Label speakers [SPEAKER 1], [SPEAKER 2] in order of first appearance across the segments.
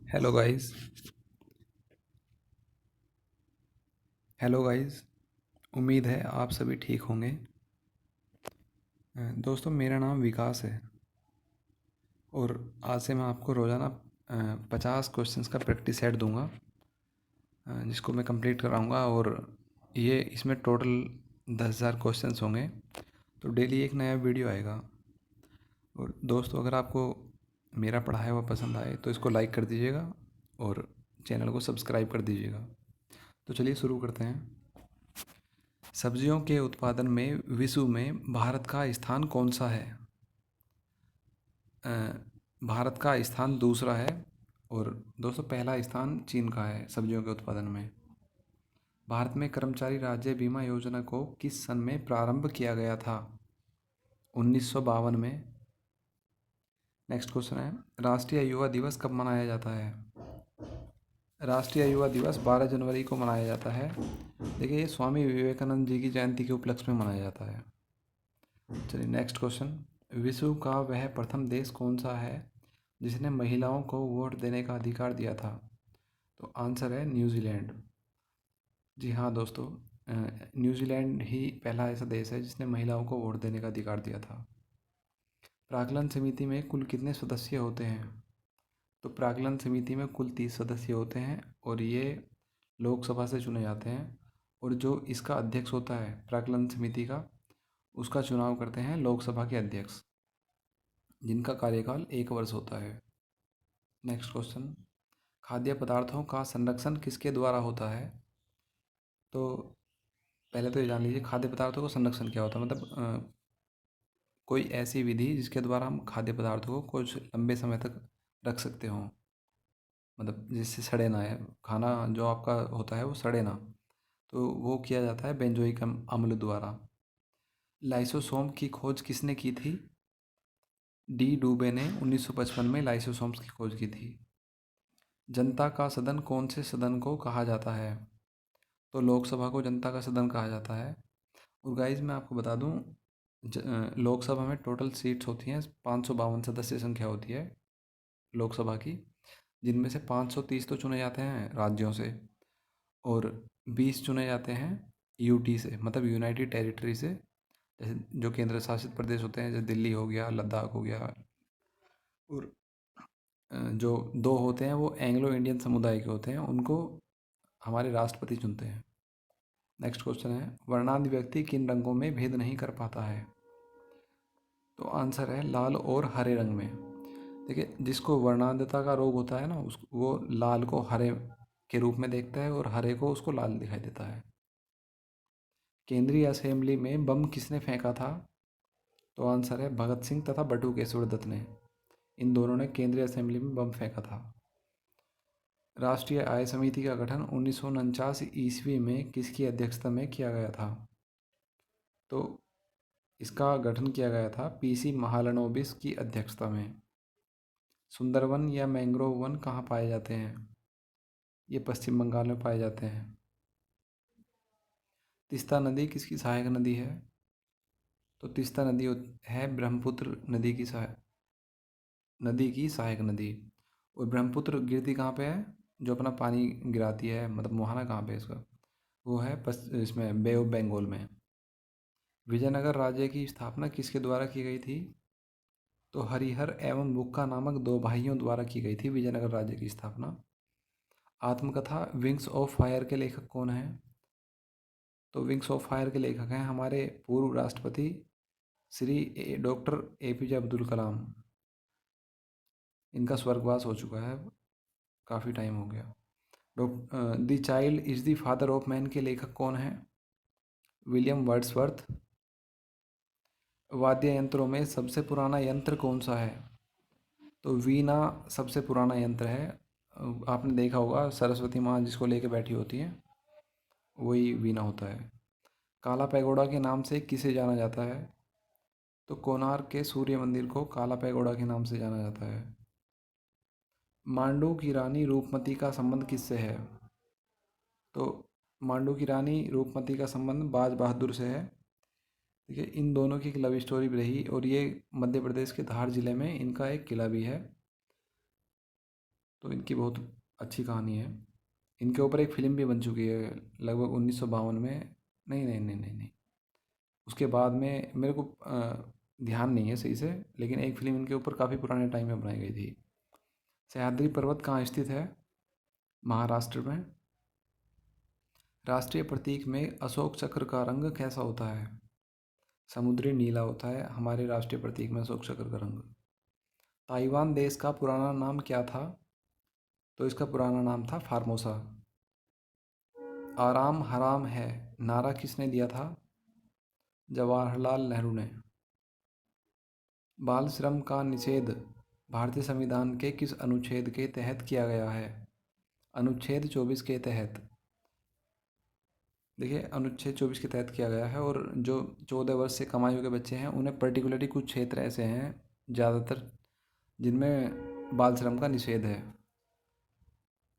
[SPEAKER 1] Hello guys. Hello guys. उम्मीद है आप सभी ठीक होंगे। दोस्तों, मेरा नाम विकास है और आज से मैं आपको रोज़ाना 50 क्वेश्चंस का प्रैक्टिस सेट दूंगा, जिसको मैं कंप्लीट कराऊंगा। और ये इसमें टोटल 10,000 क्वेश्चंस होंगे। तो डेली एक नया वीडियो आएगा। और दोस्तों, अगर आपको मेरा पढ़ाया हुआ पसंद आए तो इसको लाइक कर दीजिएगा और चैनल को सब्सक्राइब कर दीजिएगा। तो चलिए शुरू करते हैं। सब्जियों के उत्पादन में विश्व में भारत का स्थान कौन सा है? अ, भारत का स्थान दूसरा है। और दोस्तों, पहला स्थान चीन का है सब्जियों के उत्पादन में। भारत में कर्मचारी राज्य बीमा योजना को किस सन में प्रारंभ किया गया था? 1952 में। नेक्स्ट क्वेश्चन है, राष्ट्रीय युवा दिवस कब मनाया जाता है? राष्ट्रीय युवा दिवस 12 जनवरी को मनाया जाता है। देखिए, ये स्वामी विवेकानंद जी की जयंती के उपलक्ष्य में मनाया जाता है। चलिए नेक्स्ट क्वेश्चन, विश्व का वह प्रथम देश कौन सा है जिसने महिलाओं को वोट देने का अधिकार दिया था? तो आंसर है न्यूजीलैंड। जी हाँ दोस्तों, न्यूजीलैंड ही पहला ऐसा देश है जिसने महिलाओं को वोट देने का अधिकार दिया था। प्राक्कलन समिति में कुल कितने सदस्य होते हैं? तो प्राक्कलन समिति में कुल 30 सदस्य होते हैं और ये लोकसभा से चुने जाते हैं। और जो इसका अध्यक्ष होता है प्राक्कलन समिति का, उसका चुनाव करते हैं लोकसभा के अध्यक्ष, जिनका कार्यकाल 1 वर्ष होता है। नेक्स्ट क्वेश्चन, खाद्य पदार्थों का संरक्षण किसके द्वारा होता है? तो पहले तो ये जान लीजिए, खाद्य पदार्थों का संरक्षण क्या होता है। मतलब कोई ऐसी विधि जिसके द्वारा हम खाद्य पदार्थों को कुछ लंबे समय तक रख सकते हों, मतलब जिससे सड़े ना है खाना, जो आपका होता है वो सड़े ना। तो वो किया जाता है बेंजोइक अम्ल द्वारा। लाइसोसोम की खोज किसने की थी? डी डूबे ने 1955 में लाइसोसोम्स की खोज की थी। जनता का सदन कौन से सदन को कहा जाता है? तो लोकसभा को जनता का सदन कहा जाता है। और गाइज, मैं आपको बता दूं, लोकसभा में टोटल सीट्स होती हैं 552 सदस्य संख्या होती है लोकसभा की, जिनमें से 530 तो चुने जाते हैं राज्यों से और 20 चुने जाते हैं यूटी से, मतलब यूनाइटेड टेरिटरी से। जैसे जो केंद्र शासित प्रदेश होते हैं, जैसे दिल्ली हो गया, लद्दाख हो गया। और जो दो होते हैं वो एंग्लो इंडियन समुदाय के होते हैं, उनको हमारे राष्ट्रपति चुनते हैं। नेक्स्ट क्वेश्चन है, वर्णांध व्यक्ति किन रंगों में भेद नहीं कर पाता है? तो आंसर है लाल और हरे रंग में। देखिए, जिसको वर्णांधता का रोग होता है ना, उस वो लाल को हरे के रूप में देखता है और हरे को उसको लाल दिखाई देता है। केंद्रीय असेंबली में बम किसने फेंका था? तो आंसर है भगत सिंह तथा बटुकेश्वर दत्त ने। इन दोनों ने केंद्रीय असेंबली में बम फेंका था। राष्ट्रीय आय समिति का गठन 1949 ईस्वी में किसकी अध्यक्षता में किया गया था? तो इसका गठन किया गया था पीसी महालनोबिस की अध्यक्षता में। सुंदरवन या मैंग्रोव वन कहाँ पाए जाते हैं? ये पश्चिम बंगाल में पाए जाते हैं। तीस्ता नदी किसकी सहायक नदी है? तो तीस्ता नदी है ब्रह्मपुत्र नदी की सहायक नदी। और ब्रह्मपुत्र गिरती कहाँ पे है, जो अपना पानी गिराती है, मतलब मुहाना कहाँ पे है इसका? वो है इसमें बे ऑफ बंगाल में। विजयनगर राज्य की स्थापना किसके द्वारा की गई थी? तो हरिहर एवं बुक्का नामक दो भाइयों द्वारा की गई थी विजयनगर राज्य की स्थापना। आत्मकथा विंग्स ऑफ फायर के लेखक कौन हैं? तो विंग्स ऑफ फायर के लेखक हैं हमारे पूर्व राष्ट्रपति श्री डॉक्टर एपीजे अब्दुल कलाम। इनका स्वर्गवास हो चुका है, काफ़ी टाइम हो गया। The child is the father of man के लेखक कौन हैं? William Wordsworth. वाद्य यंत्रों में सबसे पुराना यंत्र कौन सा है? तो वीणा सबसे पुराना यंत्र है। आपने देखा होगा सरस्वती माँ जिसको लेके बैठी होती हैं, वही वीणा होता है। काला पैगोडा के नाम से किसे जाना जाता है? तो कोणार्क के सूर्य मंदिर को काला पैगोडा के नाम से जाना जाता है। मांडू की रानी रूपमती का संबंध किससे है? तो मांडू की रानी रूपमती का संबंध बाज बहादुर से है। देखिए, इन दोनों की एक लव स्टोरी भी रही और ये मध्य प्रदेश के धार जिले में इनका एक किला भी है। तो इनकी बहुत अच्छी कहानी है। इनके ऊपर एक फ़िल्म भी बन चुकी है लगभग 1952 में। नहीं नहीं नहीं नहीं नहीं, उसके बाद में मेरे को ध्यान नहीं है सही से, लेकिन एक फ़िल्म इनके ऊपर काफ़ी पुराने टाइम में बनाई गई थी। सह्याद्री पर्वत कहाँ स्थित है? महाराष्ट्र में। राष्ट्रीय प्रतीक में अशोक चक्र का रंग कैसा होता है? समुद्री नीला होता है हमारे राष्ट्रीय प्रतीक में अशोक चक्र का रंग। ताइवान देश का पुराना नाम क्या था? तो इसका पुराना नाम था फार्मोसा। आराम हराम है नारा किसने दिया था? जवाहरलाल नेहरू ने। बाल श्रम का निषेध भारतीय संविधान के किस अनुच्छेद के तहत किया गया है? अनुच्छेद 24 के तहत। देखिए, अनुच्छेद 24 के तहत किया गया है। और जो 14 वर्ष से कम आयु के बच्चे हैं उन्हें पर्टिकुलरली कुछ क्षेत्र ऐसे हैं ज़्यादातर जिनमें बाल श्रम का निषेध है,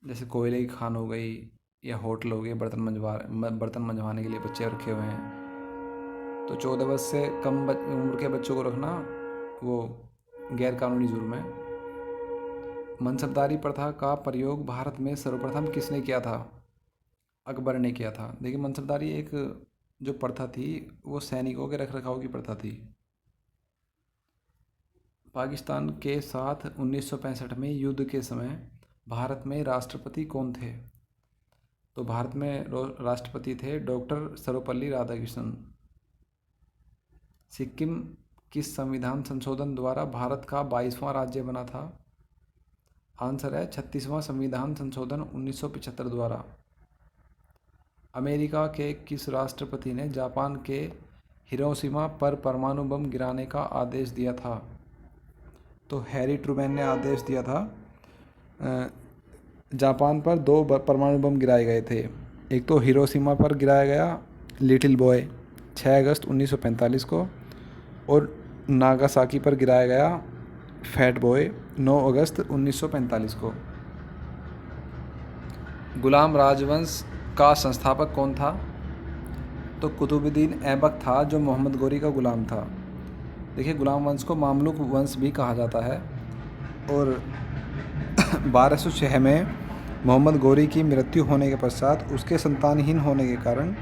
[SPEAKER 1] जैसे कोयले की खान हो गई या होटल हो गए, बर्तन मंजवाने के लिए बच्चे रखे हुए हैं। तो 14 वर्ष से कम उम्र के बच्चों को रखना वो गैर कानूनी जुर्म है। मनसबदारी प्रथा का प्रयोग भारत में सर्वप्रथम किसने किया था? अकबर ने किया था। देखिए, मनसबदारी एक जो प्रथा थी वो सैनिकों के रखरखाव की प्रथा थी। पाकिस्तान के साथ 1965 में युद्ध के समय भारत में राष्ट्रपति कौन थे? तो भारत में राष्ट्रपति थे डॉक्टर सर्वपल्ली राधाकृष्णन। सिक्किम किस संविधान संशोधन द्वारा भारत का 22वां राज्य बना था? आंसर है 36वां संविधान संशोधन 1975 द्वारा। अमेरिका के किस राष्ट्रपति ने जापान के हिरोशिमा पर परमाणु बम गिराने का आदेश दिया था? तो हैरी ट्रूमैन ने आदेश दिया था। जापान पर 2 परमाणु बम गिराए गए थे। एक तो हिरोशिमा पर गिराया गया लिटिल बॉय 6 अगस्त 1945 को, और नागासाकी पर गिराया गया फैट बॉय 9 अगस्त 1945 को। गुलाम राजवंश का संस्थापक कौन था? तो कुतुबुद्दीन ऐबक था, जो मोहम्मद गोरी का गुलाम था। देखिए, गुलाम वंश को मामलुक वंश भी कहा जाता है। और 1206 में मोहम्मद गोरी की मृत्यु होने के पश्चात उसके संतानहीन होने के कारण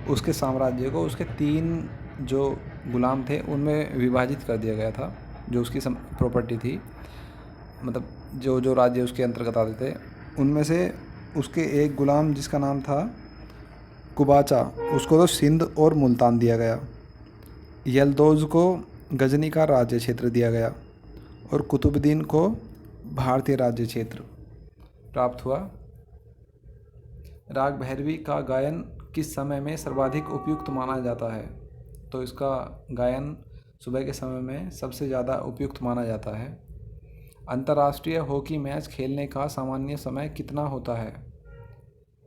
[SPEAKER 1] उसके साम्राज्य को उसके 3 जो गुलाम थे उनमें विभाजित कर दिया गया था। जो उसकी प्रॉपर्टी थी, मतलब जो जो राज्य उसके अंतर्गत आते थे, उनमें से उसके एक गुलाम जिसका नाम था कुबाचा, उसको तो सिंध और मुल्तान दिया गया। यलदौज को गजनी का राज्य क्षेत्र दिया गया और कुतुबुद्दीन को भारतीय राज्य क्षेत्र प्राप्त हुआ। राग भैरवी का गायन किस समय में सर्वाधिक उपयुक्त माना जाता है? तो इसका गायन सुबह के समय में सबसे ज़्यादा उपयुक्त माना जाता है। अंतर्राष्ट्रीय हॉकी मैच खेलने का सामान्य समय कितना होता है?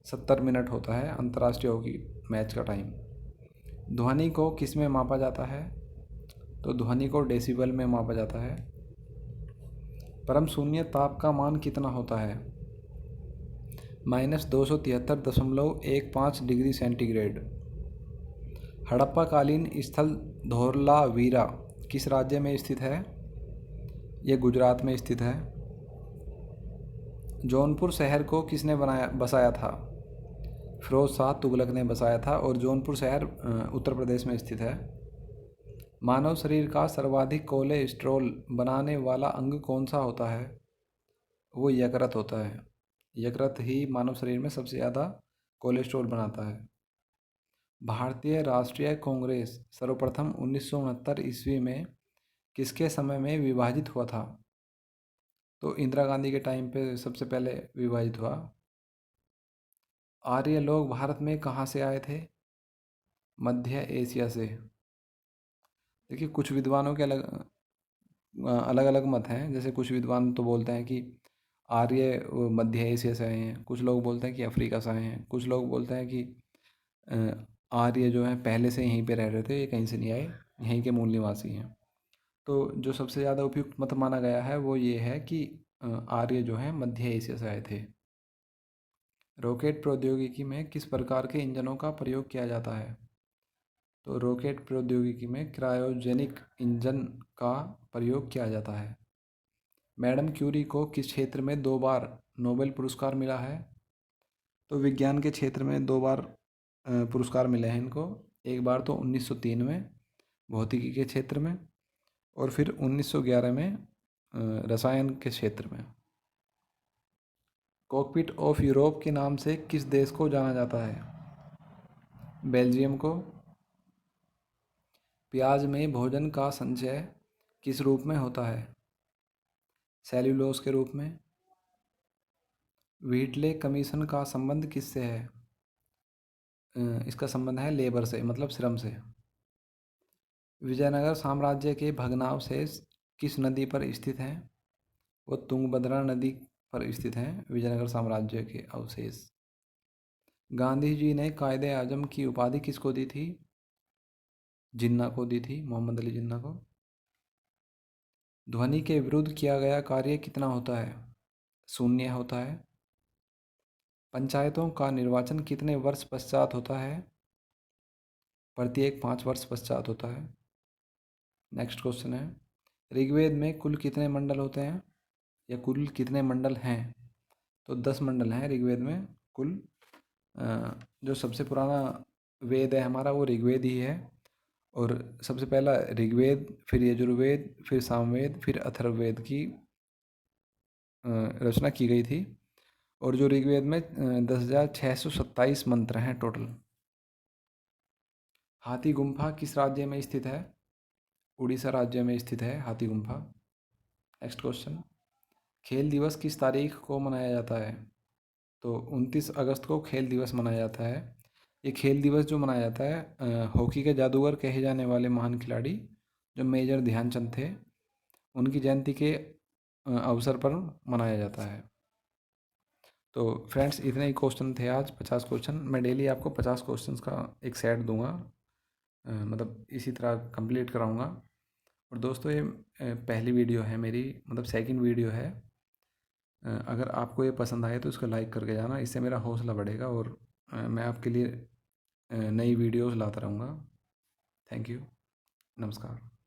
[SPEAKER 1] 70 मिनट होता है अंतर्राष्ट्रीय हॉकी मैच का टाइम। ध्वनि को किस में मापा जाता है? तो ध्वनि को डेसिबल में मापा जाता है। परम शून्य ताप का मान कितना होता है? -273.15 डिग्री सेंटीग्रेड। हड़प्पाकालीन स्थल धौलावीरा किस राज्य में स्थित है? ये गुजरात में स्थित है। जौनपुर शहर को किसने बसाया था? फिरोज शाह तुगलक ने बसाया था, और जौनपुर शहर उत्तर प्रदेश में स्थित है। मानव शरीर का सर्वाधिक कोलेस्ट्रॉल बनाने वाला अंग कौन सा होता है? वो यकृत होता है। यकृत ही मानव शरीर में सबसे ज़्यादा कोलेस्ट्रॉल बनाता है। भारतीय राष्ट्रीय कांग्रेस सर्वप्रथम 1969 ईस्वी में किसके समय में विभाजित हुआ था? तो इंदिरा गांधी के टाइम पे सबसे पहले विभाजित हुआ। आर्य लोग भारत में कहाँ से आए थे? मध्य एशिया से। देखिए, कुछ विद्वानों के अलग अलग मत हैं। जैसे कुछ विद्वान तो बोलते हैं कि आर्य मध्य एशिया से आए हैं, कुछ लोग बोलते हैं कि अफ्रीका से आए हैं, कुछ लोग बोलते हैं कि आर्य जो हैं पहले से यहीं पे रह रहे थे, ये कहीं से नहीं आए, यहीं के मूल निवासी हैं। तो जो सबसे ज़्यादा उपयुक्त मत माना गया है वो ये है कि आर्य जो हैं मध्य एशिया से आए थे। रॉकेट प्रौद्योगिकी में किस प्रकार के इंजनों का प्रयोग किया जाता है? तो रॉकेट प्रौद्योगिकी में क्रायोजेनिक इंजन का प्रयोग किया जाता है। मैडम क्यूरी को किस क्षेत्र में 2 बार नोबेल पुरस्कार मिला है? तो विज्ञान के क्षेत्र में 2 बार पुरस्कार मिले हैं इनको। एक बार तो 1903 में भौतिकी के क्षेत्र में, और फिर 1911 में रसायन के क्षेत्र में। कॉकपिट ऑफ यूरोप के नाम से किस देश को जाना जाता है? बेल्जियम को। प्याज में भोजन का संचय किस रूप में होता है? सेल्यूलोज के रूप में। व्हीटले कमीशन का संबंध किससे है? इसका संबंध है लेबर से, मतलब श्रम से। विजयनगर साम्राज्य के भग्नावशेष किस नदी पर स्थित हैं? वो तुंगभद्रा नदी पर स्थित हैं विजयनगर साम्राज्य के अवशेष। गांधी जी ने कायदे आजम की उपाधि किसको दी थी? जिन्ना को दी थी, मोहम्मद अली जिन्ना को। ध्वनि के विरुद्ध किया गया कार्य कितना होता है? शून्य होता है। पंचायतों का निर्वाचन कितने वर्ष पश्चात होता है? प्रत्येक 5 वर्ष पश्चात होता है। नेक्स्ट क्वेश्चन है, ऋग्वेद में कुल कितने मंडल होते हैं, या कुल कितने मंडल हैं? तो 10 मंडल हैं ऋग्वेद में कुल। जो सबसे पुराना वेद है हमारा वो ऋग्वेद ही है, और सबसे पहला ऋग्वेद, फिर यजुर्वेद, फिर सामवेद, फिर अथर्ववेद की रचना की गई थी। और जो ऋग्वेद में 10,627 मंत्र हैं टोटल। हाथी गुम्फा किस राज्य में स्थित है? उड़ीसा राज्य में स्थित है हाथी गुम्फा। नेक्स्ट क्वेश्चन, खेल दिवस किस तारीख को मनाया जाता है? तो 29 अगस्त को खेल दिवस मनाया जाता है। ये खेल दिवस जो मनाया जाता है, हॉकी के जादूगर कहे जाने वाले महान खिलाड़ी जो मेजर ध्यानचंद थे, उनकी जयंती के अवसर पर मनाया जाता है। तो फ्रेंड्स, इतने ही क्वेश्चन थे आज, 50 क्वेश्चन। मैं डेली आपको 50 क्वेश्चन का एक सेट दूंगा, मतलब इसी तरह कंप्लीट कराऊंगा। और दोस्तों, ये पहली वीडियो है मेरी, मतलब सेकंड वीडियो है। अगर आपको ये पसंद आए तो इसको लाइक करके जाना, इससे मेरा हौसला बढ़ेगा, और मैं आपके लिए नई वीडियोस लाता रहूँगा। Thank you. नमस्कार।